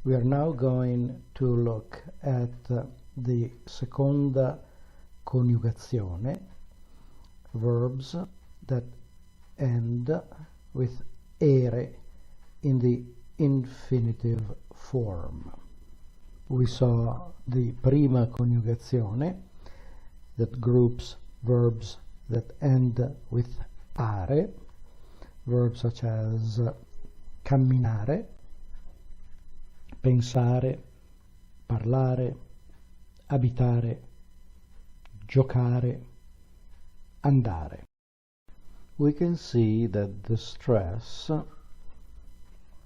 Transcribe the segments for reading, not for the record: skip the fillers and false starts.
We are now going to look at the seconda coniugazione, verbs that end with ere in the infinitive form. We saw the prima coniugazione that groups verbs that end with are, verbs such as camminare, pensare, parlare, abitare, giocare, andare. We can see that the stress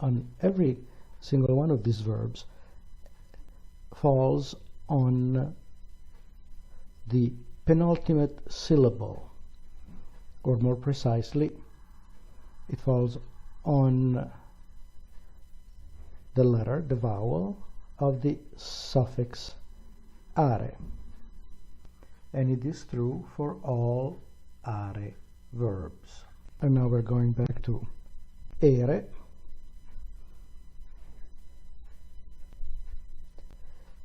on every single one of these verbs falls on the penultimate syllable, or more precisely, it falls on the letter, the vowel, of the suffix are. And it is true for all are verbs. And now we're going back to ere.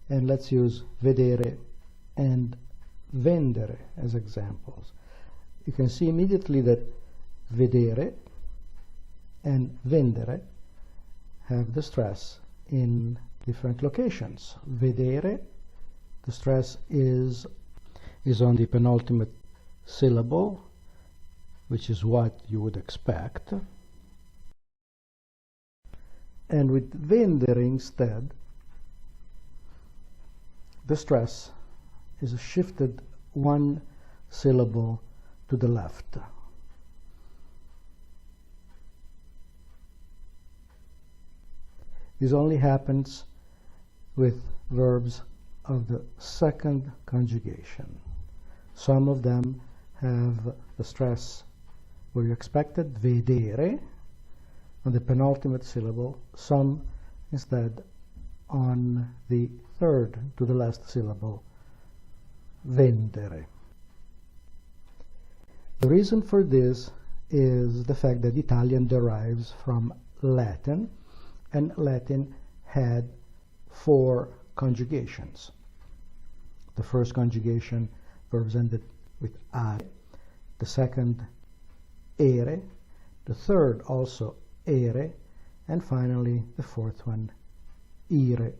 And let's use vedere and vendere as examples. You can see immediately that vedere and vendere have the stress in different locations. Vedere, the stress is on the penultimate syllable, which is what you would expect. And with vendere instead, the stress is shifted one syllable to the left. This only happens with verbs of the second conjugation. Some of them have the stress where you expected, vedere, on the penultimate syllable, some instead on the third to the last syllable, vendere. The reason for this is the fact that Italian derives from Latin, and Latin had 4 conjugations. The first conjugation, verbs ended with are, the second, ere, the third also ere, and finally the fourth one, ire.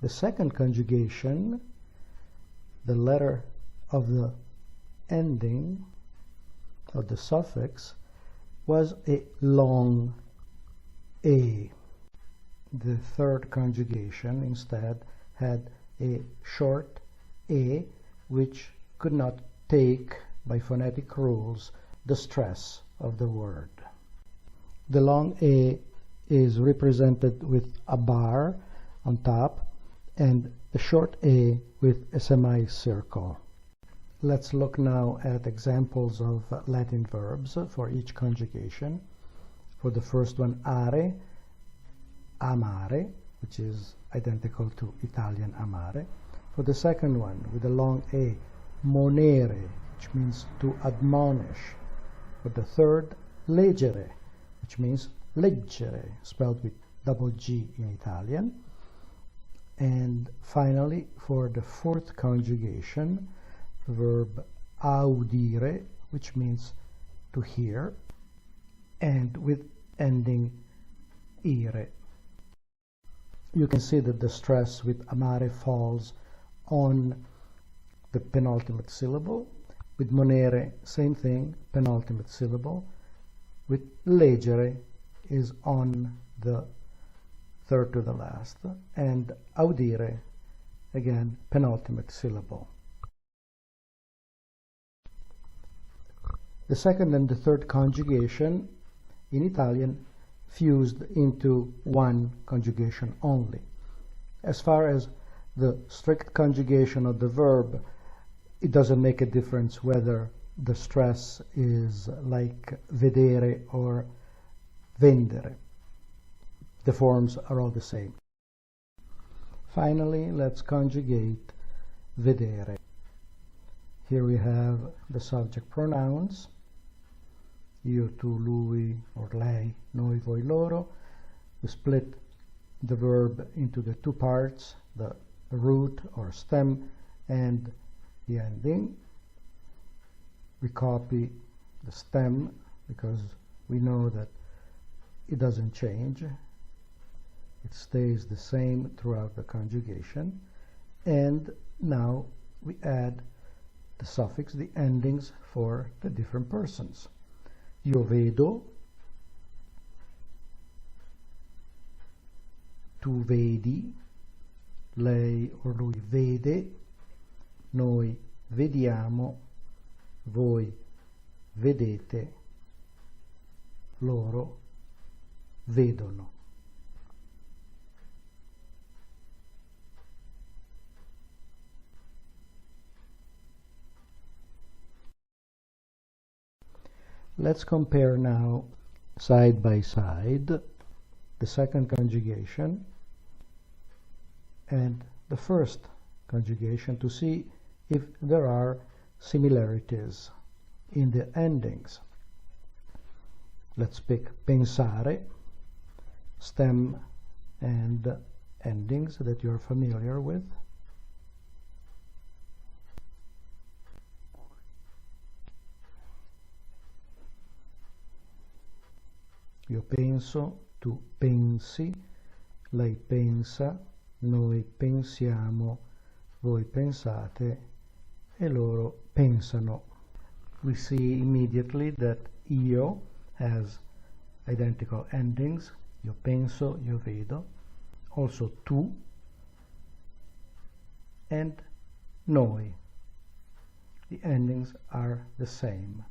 The second conjugation, the letter of the ending of the suffix, was a long a. The third conjugation instead had a short a, which could not take, by phonetic rules, the stress of the word. The long a is represented with a bar on top, and the short a with a semicircle. Let's look now at examples of Latin verbs for each conjugation. For the first one, are, amare, which is identical to Italian amare. For the second one, with the long a, monere, which means to admonish. For the third, leggere, which means leggere, spelled with double G in Italian. And finally, for the fourth conjugation, the verb audire, which means to hear, and with ending ire. You can see that the stress with amare falls on the penultimate syllable. With monere, same thing, penultimate syllable. With leggere is on the third to the last, and audire, again, penultimate syllable. The second and the third conjugation in Italian fused into one conjugation only. As far as the strict conjugation of the verb, it doesn't make a difference whether the stress is like vedere or vendere. The forms are all the same. Finally, let's conjugate vedere. Here we have the subject pronouns, io, tu, lui, or lei, noi, voi, loro. We split the verb into the two parts, the root or stem and the ending. We copy the stem because we know that it doesn't change. It stays the same throughout the conjugation. And now we add the suffix, the endings for the different persons. Io vedo, tu vedi, lei o lui vede, noi vediamo, voi vedete, loro vedono. Let's compare now side by side the second conjugation and the first conjugation to see if there are similarities in the endings. Let's pick pensare, stem and endings that you're familiar with. Io penso, tu pensi, lei pensa, noi pensiamo, voi pensate e loro pensano. We see immediately that io has identical endings. Io penso, io vedo. Also tu and noi. The endings are the same.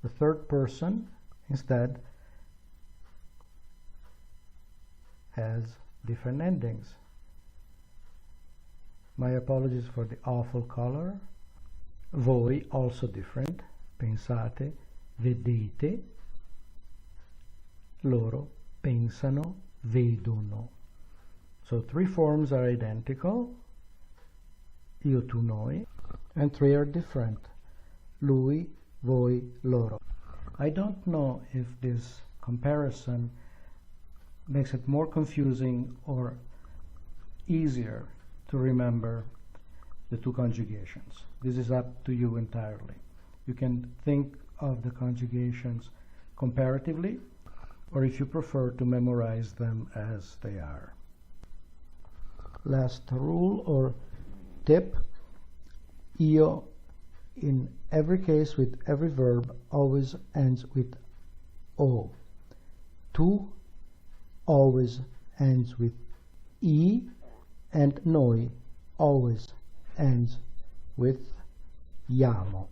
The third person instead has different endings. My apologies for the awful color. Voi, also different. Pensate, vedete. Loro pensano, vedono. So three forms are identical. Io, tu, noi. And three are different. Lui, voi, loro. I don't know if this comparison makes it more confusing or easier to remember the two conjugations. This is up to you entirely. You can think of the conjugations comparatively, or if you prefer to memorize them as they are. Last rule or tip, io in every case with every verb always ends with o. Tu always ends with e, and noi always ends with iamo.